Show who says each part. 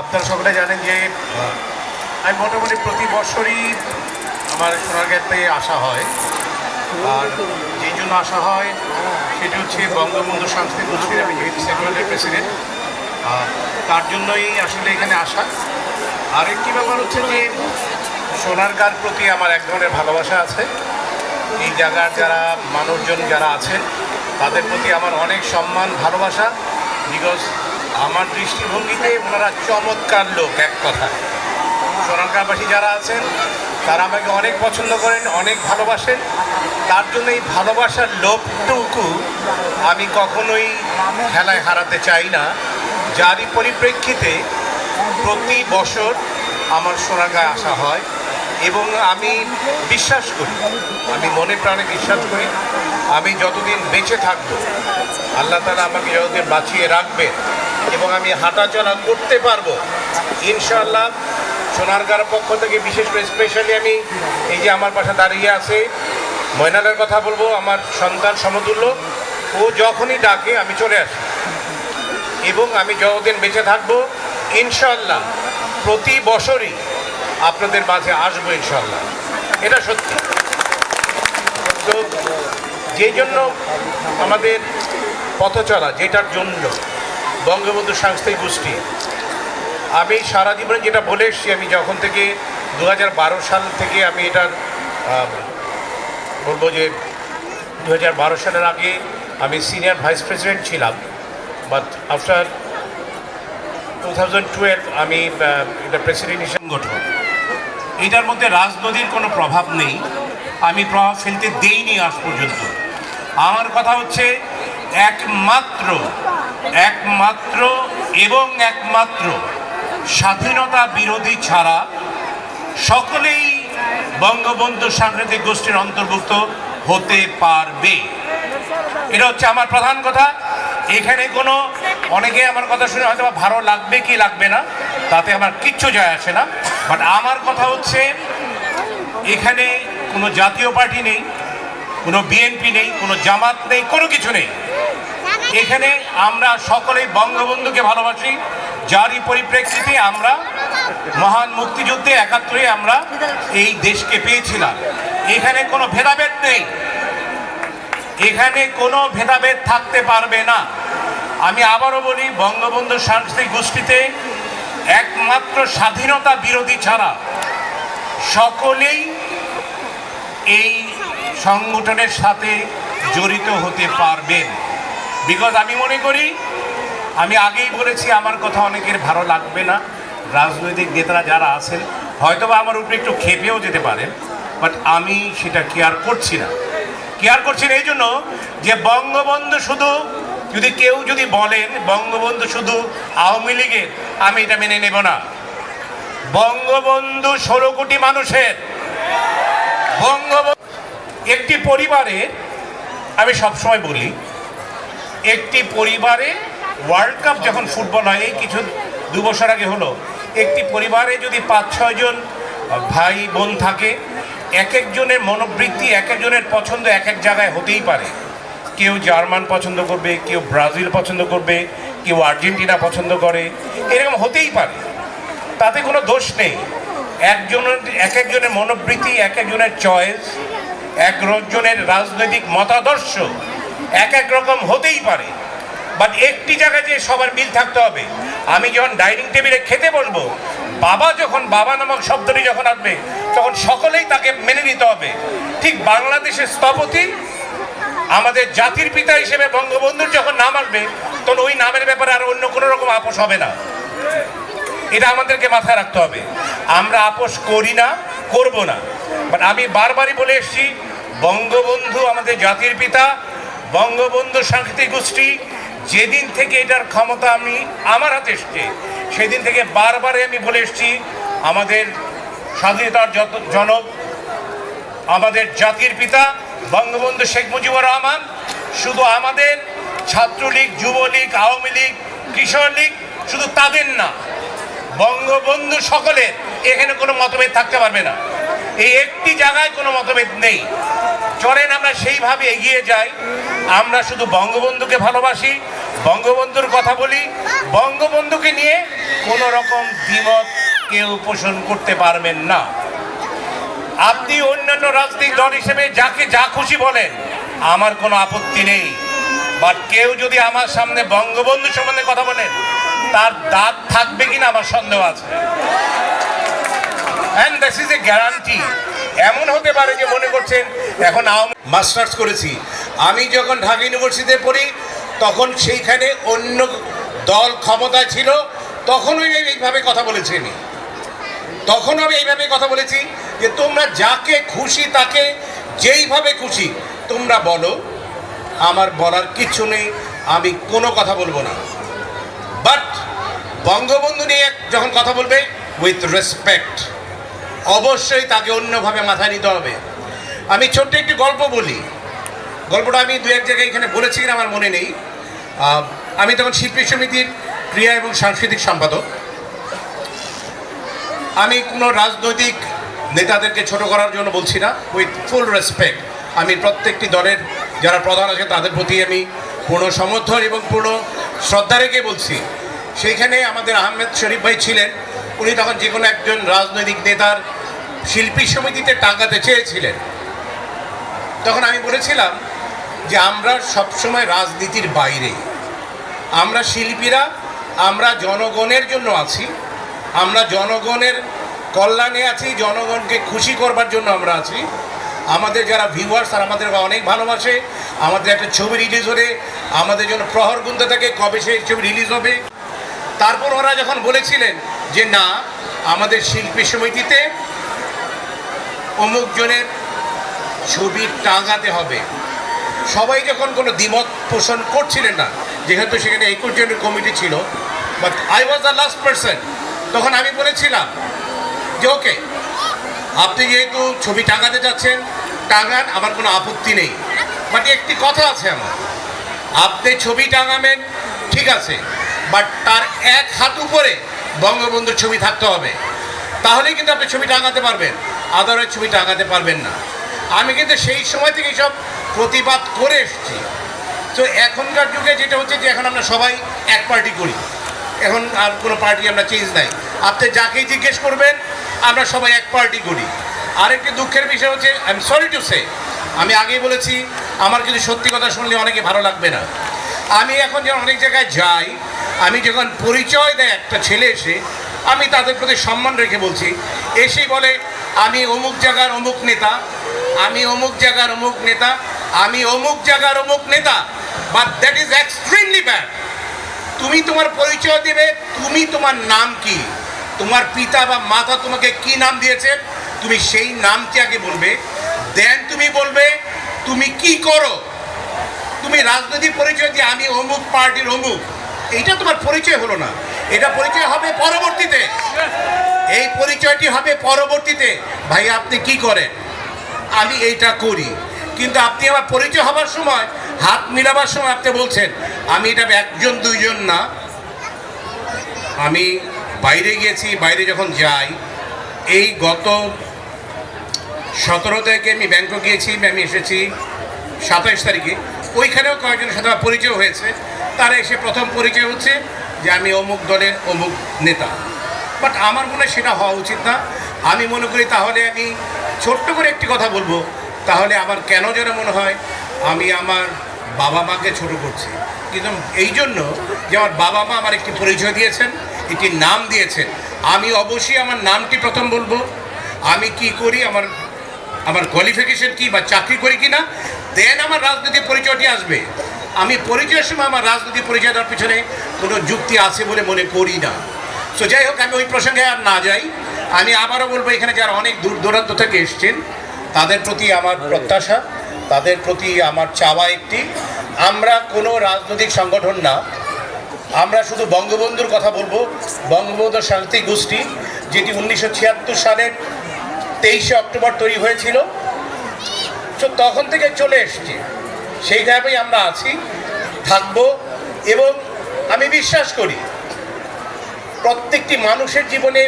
Speaker 1: আপনারা সকলে জানেন যে আমি মোটামুটি প্রতি বছরই আমার সোনারগাঁতে আসা হয়। আর যেই জন্য আসা হয় সেটি হচ্ছে বঙ্গবন্ধু সাংস্কৃতিক গোষ্ঠীর আমি যেহেতু সেক্রেটারি প্রেসিডেন্ট, তার জন্যই আসলে এখানে আসা। আরেকটি ব্যাপার হচ্ছে যে সোনারগাঁর প্রতি আমার এক ধরনের ভালোবাসা আছে। এই জায়গার যারা মানুষজন যারা আছেন তাদের প্রতি আমার অনেক সম্মান ভালোবাসা, বিকজ আমার দৃষ্টিভঙ্গিতে ওনারা চমৎকার লোক। এক কথায় সোনারগাঁবাসী যারা আছেন তারা আমাকে অনেক পছন্দ করেন, অনেক ভালোবাসেন। তার জন্য এই ভালোবাসার লোকটুকু আমি কখনোই খেলায় হারাতে চাই না, যারই পরিপ্রেক্ষিতে প্রতি বছর আমার সোনারগাঁয়ে আসা হয়। এবং আমি বিশ্বাস করি, আমি মনে প্রাণে বিশ্বাস করি, আমি যতদিন বেঁচে থাকব আল্লাহ তাআলা আমাকে যতদিন বাঁচিয়ে রাখবে এবং আমি হাঁটাচলা করতে পারবো, ইনশাআল্লাহ সোনারগাঁর পক্ষ থেকে বিশেষ করে স্পেশালি আমি এই যে আমার পাশে দাঁড়িয়ে আছে ময়নালের কথা বলবো, আমার সন্তান সমতুল্য। ও যখনই ডাকে আমি চলে আসি এবং আমি যতদিন বেঁচে থাকবো ইনশাআল্লাহ প্রতি বছরই আপনাদের মাঝে আসবো ইনশাআল্লাহ, এটা সত্যি। তো যেই জন্য আমাদের পথ চলা, যেটার জন্য বঙ্গবন্ধু সাংস্কৃতিক গোষ্ঠী, আমি সারা জীবনে যেটা বলে এসেছি, আমি যখন থেকে 2012 সাল থেকে আমি এটার বলবো যে 2012 সালের আগে আমি সিনিয়র ভাইস প্রেসিডেন্ট ছিলাম, বাট আফটার 2012 আমি এটা প্রেসিডেন্ট হিসেবে গঠন। এটার মধ্যে রাজনৈতিক কোনো প্রভাব নেই, আমি প্রভাব ফেলতে দেইনি আজ পর্যন্ত। আমার কথা হচ্ছে একমাত্র এবং একমাত্র স্বাধীনতা বিরোধী ছাড়া সকলেই বঙ্গবন্ধু সাংস্কৃতিক গোষ্ঠীর অন্তর্ভুক্ত হতে পারবে, এটা হচ্ছে আমার প্রধান কথা। এখানে কোনো অনেকে আমার কথা শুনে হয়তো ভালো লাগবে কি লাগবে না তাতে আমার কিচ্ছু যায় আসে না, বাট আমার কথা হচ্ছে এখানে কোনো জাতীয় পার্টি নেই, কোনো বিএনপি নেই, কোনো জামাত নেই, কোনো কিছু নেই। এখানে আমরা সকলেই বঙ্গবন্ধুকে ভালোবাসি, যারই পরিপ্রেক্ষিতে আমরা মহান মুক্তিযুদ্ধে 71-এ আমরা এই দেশকে পেয়েছিলাম। এখানে কোনো ভেদাভেদ নেই, এখানে কোনো ভেদাভেদ থাকতে পারবে না। আমি আবারও বলি, বঙ্গবন্ধু সাংস্কৃতিক গোষ্ঠীতে একমাত্র স্বাধীনতা বিরোধী ছাড়া সকলেই এই সংগঠনের সাথে জড়িত হতে পারবেন। বিকজ আমি মনে করি, আমি আগেই বলেছি, আমার কথা অনেকের ভালো লাগবে না, রাজনৈতিক নেতারা যারা আছেন হয়তোবা আমার উপরে একটু ক্ষেপেও যেতে পারেন, বাট আমি সেটা কেয়ার করছি না এই জন্য যে বঙ্গবন্ধু শুধু, কেউ যদি বলেন বঙ্গবন্ধু শুধু আওয়ামী লীগের, আমি এটা মেনে নেব না। বঙ্গবন্ধু 16 কোটি মানুষের। বঙ্গবন্ধু একটি পরিবারে, আমি সবসময় বলি, একটি পরিবারে ওয়ার্ল্ড কাপ যখন ফুটবল হয়, এই কিছু 2 বছর আগে হলো, একটি পরিবারে যদি 5-6 জন ভাই বোন থাকে, এক একজনের মনোবৃত্তি, এক একজনের পছন্দ এক এক জায়গায় হতেই পারে। কেউ জার্মান পছন্দ করবে, কেউ ব্রাজিল পছন্দ করবে, কেউ আর্জেন্টিনা পছন্দ করে, এরকম হতেই পারে, তাতে কোনো দোষ নেই। এক একজনের মনোবৃত্তি, এক একজনের চয়েস, একজনের রাজনৈতিক মতাদর্শ এক এক রকম হতেই পারে, বাট একটি জায়গায় যে সবার মিল থাকতে হবে। আমি যখন ডাইনিং টেবিলে খেতে বসবো, বাবা নামক শব্দটি যখন আসবে তখন সকলেই তাকে মেনে নিতে হবে। ঠিক বাংলাদেশের স্থপতি, আমাদের জাতির পিতা হিসেবে বঙ্গবন্ধুর যখন নাম আসবে, তখন ওই নামের ব্যাপারে আর অন্য কোনো রকম আপোষ হবে না, এটা আমাদেরকে মাথায় রাখতে হবে। আমরা আপোষ করি না, করব না, বাট আমি বারবারই বলে এসেছি, বঙ্গবন্ধু আমাদের জাতির পিতা, বঙ্গবন্ধু সাংস্কৃতিক গোষ্ঠী যেদিন থেকে এটার ক্ষমতা আমার হাতে এসছে, সেদিন থেকে বারবারে আমি বলে এসেছি, আমাদের স্বাধীনতার জনক, আমাদের জাতির পিতা বঙ্গবন্ধু শেখ মুজিবুর রহমান শুধু আমাদের ছাত্রলীগ, যুবলীগ, আওয়ামী লীগ, কিশোর লীগ, শুধু তাদের না, বঙ্গবন্ধু সকলের এখানে কোনো মতভেদ থাকতে পারবে না। এই একটি জায়গায় কোনো মতভেদ নেই। চলেন আমরা সেইভাবে এগিয়ে যাই। আমরা শুধু বঙ্গবন্ধুকে ভালোবাসি, বঙ্গবন্ধুর কথা বলি, বঙ্গবন্ধুকে নিয়ে কোনো রকম দ্বিমত কেউ পোষণ করতে পারবেন না। আপনি অন্যান্য রাজনৈতিক দল হিসেবে যাকে যা খুশি বলেন, আমার কোনো আপত্তি নেই। বাট কেউ যদি আমার সামনে বঙ্গবন্ধু সম্বন্ধে কথা বলেন, তার দাঁত থাকবে কিনা আমার সন্দেহ আছে। And this is a guarantee. এমন হতে পারে যে মনে করছেন এখন মাস্টার্স করেছি, আমি যখন ঢাকা ইউনিভার্সিটিতে পড়ি তখন সেইখানে অন্য দল ক্ষমতায় ছিল, তখনও এইভাবে কথা বলেছি আমি। তখন আমি এইভাবে কথা বলেছি যে তোমরা যাকে খুশি তাকে যেইভাবে খুশি তোমরা বলো, আমার বলার কিচ্ছু নেই, আমি কোনো কথা বলবো না। বাট বঙ্গবন্ধু নিয়ে যখন কথা বলবে উইথ রেসপেক্ট, অবশ্যই তাকে অন্যভাবে মাথায় নিতে হবে। আমি ছোট্ট একটি গল্প বলি, গল্পটা আমি দু এক জায়গায় এখানে বলেছি কিনা আমার মনে নেই। আমি তখন শিল্পী সমিতির ক্রিয়া এবং সাংস্কৃতিক সম্পাদক। আমি কোনো রাজনৈতিক নেতাদেরকে ছোট করার জন্য বলছি না, উইথ ফুল রেসপেক্ট। আমি প্রত্যেকটি দলের যারা প্রধান আছে তাদের প্রতি আমি পূর্ণ সমর্থন এবং পূর্ণ শ্রদ্ধা রেখে বলছি। সেইখানে আমাদের আহমেদ শরীফ ভাই ছিলেন, উনি তখন যে কোনো একজন রাজনৈতিক নেতার শিল্পী সমিতিতে টাকাতে চেয়েছিলেন। তখন আমি বলেছিলাম যে আমরা সবসময় রাজনীতির বাইরে, আমরা শিল্পীরা, আমরা জনগণের জন্য আছি, আমরা জনগণের কল্যাণে আছি, জনগণকে খুশি করবার জন্য আমরা আছি। আমাদের যারা ভিউয়ার্স আর আমাদের অনেক ভালোবাসে, আমাদের একটা ছবি রিলিজ হলে আমাদের জন্য প্রহর গুনতে থাকে কবে সেই ছবি রিলিজ হবে। তারপর ওরা যখন বলেছিলেন যে না, আমাদের শিল্পী সমিতিতে অমুক জনের ছবি টাঙাতে হবে, সবাই যখন কোনো দ্বিমত পোষণ করছিলেন না, যেহেতু সেখানে 21 জনের কমিটি ছিল, but I was the last person, তখন আমি বলেছিলাম যে ওকে, আপনি যেহেতু ছবি টাঙাতে যাচ্ছেন টাঙান, আমার কোনো আপত্তি নেই। বাট একটি কথা আছে আমার, আপনি ছবি টাঙাবেন ঠিক আছে, বাট তার এক হাত উপরে বঙ্গবন্ধুর ছবি থাকতে হবে, তাহলেই কিন্তু আপনি ছবি টাঙাতে পারবেন, আদারওয়াইজ ছবি টাঙাতে পারবেন না। আমি কিন্তু সেই সময় থেকে সব প্রতিবাদ করে এসেছি। তো এখনকার যুগে যেটা হচ্ছে যে এখন আমরা সবাই এক পার্টি করি, এখন আর কোনো পার্টি আমরা চেঞ্জ নাই। আপনি যাকেই জিজ্ঞেস করবেন আমরা সবাই এক পার্টি করি। আরেকটি দুঃখের বিষয় হচ্ছে, I am sorry to say, আমি আগেই বলেছি আমার কিন্তু সত্যি কথা শুনলে অনেকে ভালো লাগবে না। আমি এখন যখন অনেক জায়গায় যাই, আমি যখন পরিচয় দেয় একটা ছেলে এসে, আমি তাদের প্রতি সম্মান রেখে বলছি, এসেই বলে আমি অমুক জায়গার অমুক নেতা, আমি অমুক জায়গার অমুক নেতা, আমি অমুক জায়গার অমুক নেতা, but that is extremely bad. তুমি তোমার পরিচয় দেবে, তুমি তোমার নাম কি, তোমার পিতা বা মাতা তোমাকে কি নাম দিয়েছেন, তুমি সেই নামটি আগে বলবে, দেন তুমি বলবে তুমি কি করো। তুমি রাজনৈতিক পরিচয় দিয়ে আমি অমুক পার্টির অমুক, এইটা তোমার পরিচয় হলো না, এটা পরিচয় হবে পরবর্তীতে। এই পরিচয়টি হবে পরবর্তীতে, ভাই আপনি কি করেন, আমি এইটা করি। কিন্তু আপনি আমার পরিচয় হবার সময়, হাত মিলাবার সময় আপনি বলছেন আমি এটা একজন দুইজন না, আমি বাইরে গিয়েছি, বাইরে যখন যাই, এই গত 17 তারিখে আমি ব্যাংকক গিয়েছি, আমি এসেছি 27 তারিখে, ওইখানেও কয়েকজনের সাথে আমার পরিচয় হয়েছে। তারা এসে প্রথম পরিচয় হচ্ছে যে আমি অমুক দলের অমুক নেতা। বাট আমার মনে হয় সেটা হওয়া উচিত না। আমি মনে করি তাহলে আমি ছোট্ট করে একটি কথা বলবো, তাহলে আমার কেন যেন মনে হয় আমি আমার বাবা মাকে ছোট করছি। কিন্তু এই জন্য যে আমার বাবা মা আমার একটি পরিচয় দিয়েছেন, একটি নাম দিয়েছেন, আমি অবশ্যই আমার নামটি প্রথম বলবো, আমি কি করি, আমার কোয়ালিফিকেশন কি বা চাকরি করি কি না, দেন আমার রাজনৈতিক পরিচয়টি আসবে। আমি পরিচয়ের সময় আমার রাজনৈতিক পরিচয় দেওয়ার পিছনে কোনো যুক্তি আছে বলে মনে করি না। সো যাই হোক, আমি ওই প্রসঙ্গে আর না যাই। আমি আবারও বলবো, এখানে যারা অনেক দূর দূরান্ত থেকে এসছেন তাদের প্রতি আমার প্রত্যাশা, তাদের প্রতি আমার চাওয়া একটি, আমরা কোনো রাজনৈতিক সংগঠন না, আমরা শুধু বঙ্গবন্ধুর কথা বলবো। বঙ্গবন্ধুর সাংস্কৃতিক গোষ্ঠী, যেটি 1976 সালের 23শে অক্টোবর তৈরি হয়েছিল, তো তখন থেকে চলে এসছে, সেইভাবেই আমরা আছি, থাকবো। এবং আমি বিশ্বাস করি প্রত্যেকটি মানুষের জীবনে